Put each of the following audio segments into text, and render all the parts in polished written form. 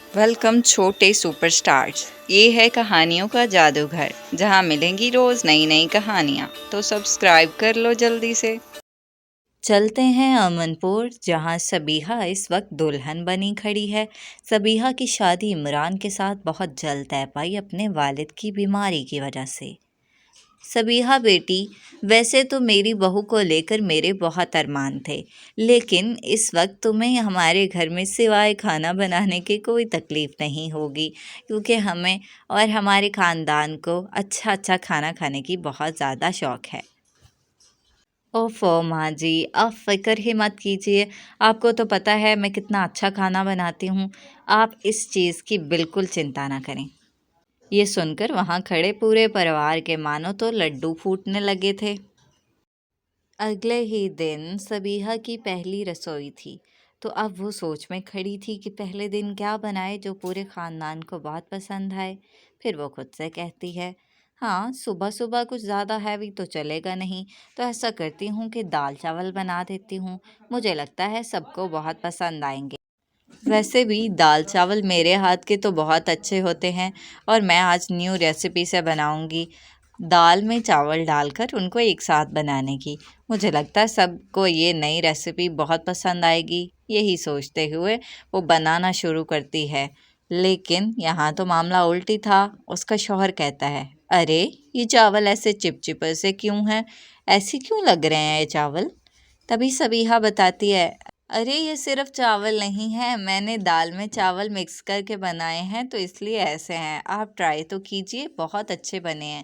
Welcome छोटे superstars. ये है कहानियों का जादूघर जहाँ मिलेंगी रोज नई नई कहानियाँ। तो सब्सक्राइब कर लो जल्दी से। चलते हैं अमनपुर, जहाँ सबीहा इस वक्त दुल्हन बनी खड़ी है। सबीहा की शादी इमरान के साथ बहुत जल्द तय पाई अपने वालिद की बीमारी की वजह से। सबीहा बेटी, वैसे तो मेरी बहू को लेकर मेरे बहुत अरमान थे, लेकिन इस वक्त तुम्हें हमारे घर में सिवाय खाना बनाने की कोई तकलीफ़ नहीं होगी, क्योंकि हमें और हमारे ख़ानदान को अच्छा अच्छा खाना खाने की बहुत ज़्यादा शौक़ है। ओफ़ो माँ जी, आप फ़िक्र ही मत कीजिए। आपको तो पता है मैं कितना अच्छा खाना बनाती हूँ। आप इस चीज़ की बिल्कुल चिंता ना करें। ये सुनकर वहाँ खड़े पूरे परिवार के मानो तो लड्डू फूटने लगे थे। अगले ही दिन सबीहा की पहली रसोई थी, तो अब वो सोच में खड़ी थी कि पहले दिन क्या बनाए जो पूरे खानदान को बहुत पसंद आए। फिर वो खुद से कहती है, हाँ सुबह सुबह कुछ ज़्यादा हैवी तो चलेगा नहीं, तो ऐसा करती हूँ कि दाल चावल बना देती हूँ। मुझे लगता है सबको बहुत पसंद आएंगे। वैसे भी दाल चावल मेरे हाथ के तो बहुत अच्छे होते हैं, और मैं आज न्यू रेसिपी से बनाऊंगी, दाल में चावल डालकर उनको एक साथ बनाने की। मुझे लगता है सबको ये नई रेसिपी बहुत पसंद आएगी। यही सोचते हुए वो बनाना शुरू करती है। लेकिन यहाँ तो मामला उल्टी था। उसका शौहर कहता है, अरे ये चावल ऐसे चिपचिपे से क्यों हैं? ऐसे क्यों लग रहे हैं ये चावल? तभी सबीहा बताती है, अरे ये सिर्फ चावल नहीं है, मैंने दाल में चावल मिक्स करके बनाए हैं तो इसलिए ऐसे हैं। आप ट्राई तो कीजिए, बहुत अच्छे बने हैं।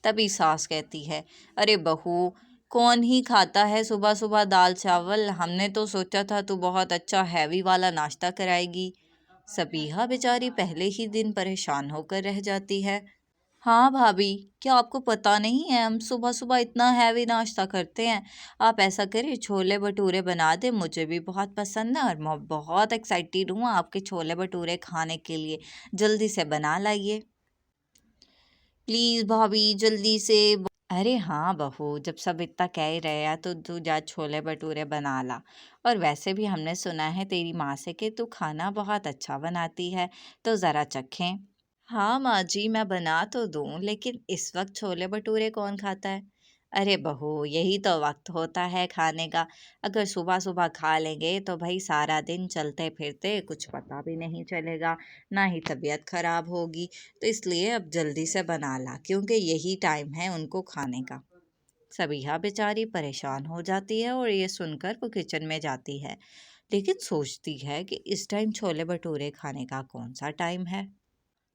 तभी सास कहती है, अरे बहू, कौन ही खाता है सुबह सुबह दाल चावल? हमने तो सोचा था तू बहुत अच्छा हैवी वाला नाश्ता कराएगी। सबीहा बेचारी पहले ही दिन परेशान होकर रह जाती है। हाँ भाभी, क्या आपको पता नहीं है हम सुबह सुबह इतना हैवी नाश्ता करते हैं? आप ऐसा करिए, छोले भटूरे बना दे, मुझे भी बहुत पसंद है और मैं बहुत एक्साइटेड हूँ आपके छोले भटूरे खाने के लिए। जल्दी से बना लाइए प्लीज़ भाभी, जल्दी से। अरे हाँ बहू, जब सब इतना कह ही रहे हैं तो तू जा छोले भटूरे बना ला। और वैसे भी हमने सुना है तेरी माँ से कि तू खाना बहुत अच्छा बनाती है, तो ज़रा चखें। हाँ माँ जी, मैं बना तो दूँ, लेकिन इस वक्त छोले भटूरे कौन खाता है? अरे बहू, यही तो वक्त होता है खाने का। अगर सुबह सुबह खा लेंगे तो भाई सारा दिन चलते फिरते कुछ पता भी नहीं चलेगा, ना ही तबीयत खराब होगी। तो इसलिए अब जल्दी से बना ला, क्योंकि यही टाइम है उनको खाने का। सबीहा बेचारी परेशान हो जाती है और ये सुनकर वो किचन में जाती है, लेकिन सोचती है कि इस टाइम छोले भटूरे खाने का कौन सा टाइम है।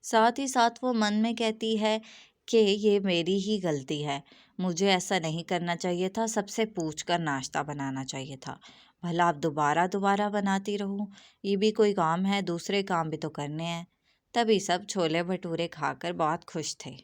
साथ ही साथ वो मन में कहती है कि ये मेरी ही गलती है, मुझे ऐसा नहीं करना चाहिए था, सबसे पूछ कर नाश्ता बनाना चाहिए था। भला अब दोबारा दोबारा बनाती रहूं? ये भी कोई काम है? दूसरे काम भी तो करने हैं। तभी सब छोले भटूरे खाकर बहुत खुश थे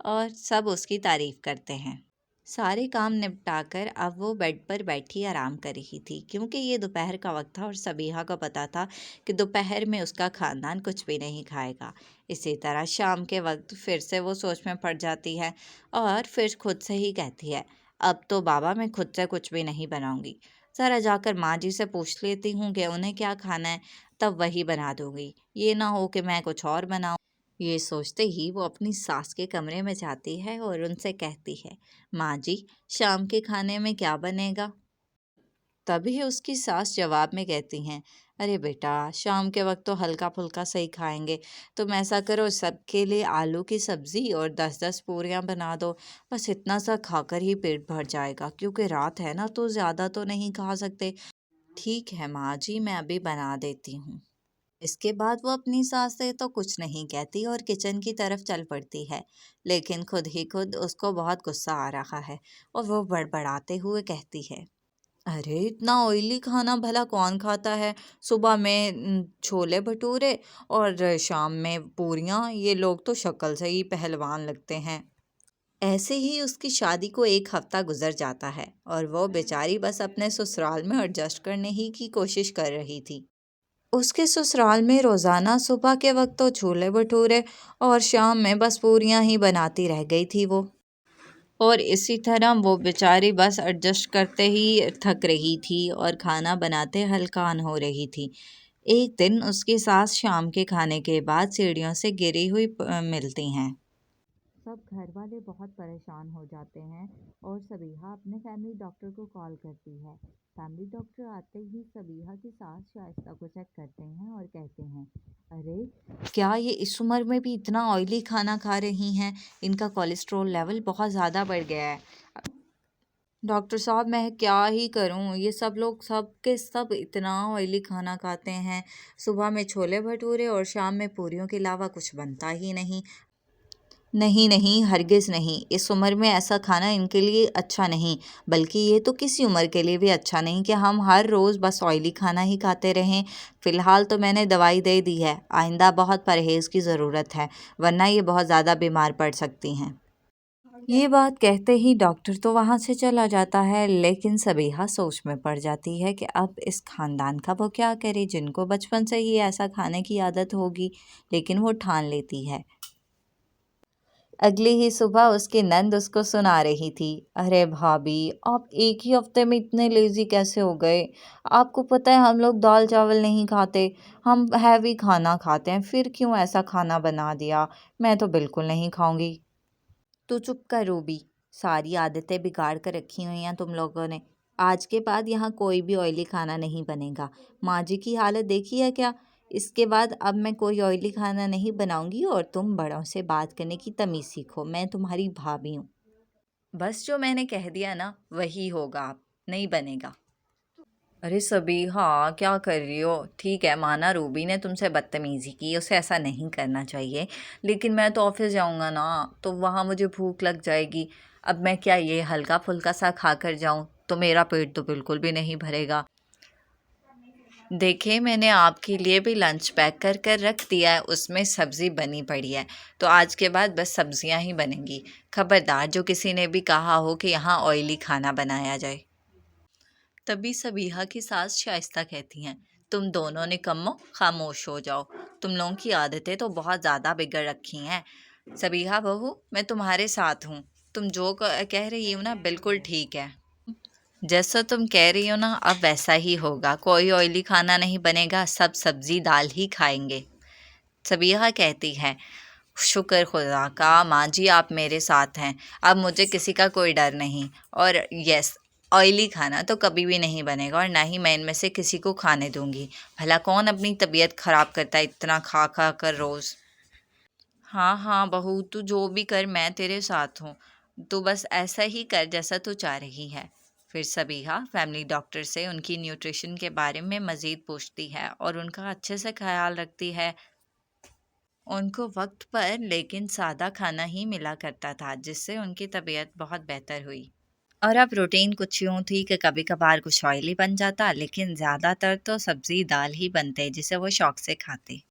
और सब उसकी तारीफ करते हैं। सारे काम निपटाकर अब वो बेड पर बैठी आराम कर रही थी, क्योंकि ये दोपहर का वक्त था और सबीहा को पता था कि दोपहर में उसका खानदान कुछ भी नहीं खाएगा। इसी तरह शाम के वक्त फिर से वो सोच में पड़ जाती है और फिर खुद से ही कहती है, अब तो बाबा मैं खुद से कुछ भी नहीं बनाऊंगी, ज़रा जाकर माँ जी से पूछ लेती हूँ कि उन्हें क्या खाना है, तब वही बना दूंगी। ये ना हो कि मैं कुछ और बनाऊँ। ये सोचते ही वो अपनी सास के कमरे में जाती है और उनसे कहती है, माँ जी, शाम के खाने में क्या बनेगा? तभी उसकी सास जवाब में कहती हैं, अरे बेटा, शाम के वक्त तो हल्का फुल्का सही खाएंगे, तुम ऐसा करो सबके लिए आलू की सब्जी और 10-10 पूरियां बना दो। बस इतना सा खाकर ही पेट भर जाएगा, क्योंकि रात है ना तो ज़्यादा तो नहीं खा सकते। ठीक है माँ जी, मैं अभी बना देती हूँ। इसके बाद वो अपनी सास से तो कुछ नहीं कहती और किचन की तरफ चल पड़ती है, लेकिन खुद ही खुद उसको बहुत गुस्सा आ रहा है और वो बड़बड़ाते हुए कहती है, अरे इतना ऑयली खाना भला कौन खाता है? सुबह में छोले भटूरे और शाम में पूरियां, ये लोग तो शक्ल से ही पहलवान लगते हैं। ऐसे ही उसकी शादी को एक हफ्ता गुजर जाता है और वो बेचारी बस अपने ससुराल में एडजस्ट करने ही की कोशिश कर रही थी। उसके ससुराल में रोज़ाना सुबह के वक्त तो छोले भटूरे और शाम में बस पूरियां ही बनाती रह गई थी वो। और इसी तरह वो बेचारी बस एडजस्ट करते ही थक रही थी और खाना बनाते हल्कान हो रही थी। एक दिन उसकी सास शाम के खाने के बाद सीढ़ियों से गिरी हुई मिलती हैं। सब घर वाले बहुत परेशान हो जाते हैं और सबीहा अपने फैमिली डॉक्टर को कॉल करती है। फैमिली डॉक्टर आते ही सबीहा की सास शाइस्ता को चेक करते हैं और कहते हैं, अरे क्या ये इस उम्र में भी इतना ऑयली खाना खा रही हैं? इनका कोलेस्ट्रॉल लेवल बहुत ज़्यादा बढ़ गया है। डॉक्टर साहब मैं क्या ही करूं, ये सब लोग सब के सब इतना ऑयली खाना खाते हैं। सुबह में छोले भटूरे और शाम में पूरियों के अलावा कुछ बनता ही नहीं। नहीं नहीं, हरगिज़ नहीं, इस उम्र में ऐसा खाना इनके लिए अच्छा नहीं। बल्कि ये तो किसी उम्र के लिए भी अच्छा नहीं कि हम हर रोज़ बस ऑयली खाना ही खाते रहें। फ़िलहाल तो मैंने दवाई दे दी है, आइंदा बहुत परहेज़ की ज़रूरत है, वरना ये बहुत ज़्यादा बीमार पड़ सकती हैं। ये बात कहते ही डॉक्टर तो वहाँ से चला जाता है, लेकिन सबीहा सोच में पड़ जाती है कि अब इस खानदान का वो क्या करे, जिनको बचपन से ही ऐसा खाने की आदत होगी। लेकिन वो ठान लेती है। अगली ही सुबह उसकी नंद उसको सुना रही थी, अरे भाभी आप एक ही हफ्ते में इतने लेजी कैसे हो गए? आपको पता है हम लोग दाल चावल नहीं खाते, हम हैवी खाना खाते हैं, फिर क्यों ऐसा खाना बना दिया? मैं तो बिल्कुल नहीं खाऊंगी। तू चुप कर रूबी, सारी आदतें बिगाड़ कर रखी हुई हैं तुम लोगों ने। आज के बाद यहाँ कोई भी ऑयली खाना नहीं बनेगा। माँ जी की हालत देखी है क्या? इसके बाद अब मैं कोई ऑयली खाना नहीं बनाऊंगी और तुम बड़ों से बात करने की तमीज़ सीखो, मैं तुम्हारी भाभी हूँ। बस जो मैंने कह दिया ना वही होगा, अब नहीं बनेगा। अरे सभी हाँ क्या कर रही हो? ठीक है माना रूबी ने तुमसे बदतमीजी की, उसे ऐसा नहीं करना चाहिए। लेकिन मैं तो ऑफिस जाऊंगा ना, तो वहाँ मुझे भूख लग जाएगी। अब मैं क्या ये हल्का फुल्का सा खा कर जाऊं? तो मेरा पेट तो बिल्कुल भी नहीं भरेगा। देखिए मैंने आपके लिए भी लंच पैक कर कर रख दिया है, उसमें सब्ज़ी बनी पड़ी है। तो आज के बाद बस सब्जियां ही बनेंगी। खबरदार जो किसी ने भी कहा हो कि यहाँ ऑयली खाना बनाया जाए। तभी सबीहा की सास शाइस्ता कहती हैं, तुम दोनों निकम्मो खामोश हो जाओ। तुम लोगों की आदतें तो बहुत ज़्यादा बिगड़ रखी हैं। सबीहा बहू मैं तुम्हारे साथ हूँ। तुम जो कह रही हो ना बिल्कुल ठीक है। जैसा तुम कह रही हो ना अब वैसा ही होगा, कोई ऑयली खाना नहीं बनेगा, सब सब्जी दाल ही खाएंगे। सबीहा कहती है, शुक्र खुदा का माँ जी आप मेरे साथ हैं, अब मुझे किसी का कोई डर नहीं। और यस, ऑयली खाना तो कभी भी नहीं बनेगा और ना ही मैं इनमें से किसी को खाने दूंगी। भला कौन अपनी तबीयत खराब करता है इतना खा खा कर रोज़। हाँ हाँ बहू तू जो भी कर मैं तेरे साथ हूँ। तू बस ऐसा ही कर जैसा तू चाह रही है। फिर सबीहा फैमिली डॉक्टर से उनकी न्यूट्रिशन के बारे में मज़ीद पूछती है और उनका अच्छे से ख्याल रखती है। उनको वक्त पर लेकिन सादा खाना ही मिला करता था, जिससे उनकी तबीयत बहुत बेहतर हुई। और अब रूटीन कुछ यूँ थी कि कभी कभार कुछ ऑयली बन जाता, लेकिन ज़्यादातर तो सब्ज़ी दाल ही बनते जिसे वो शौक से खाते।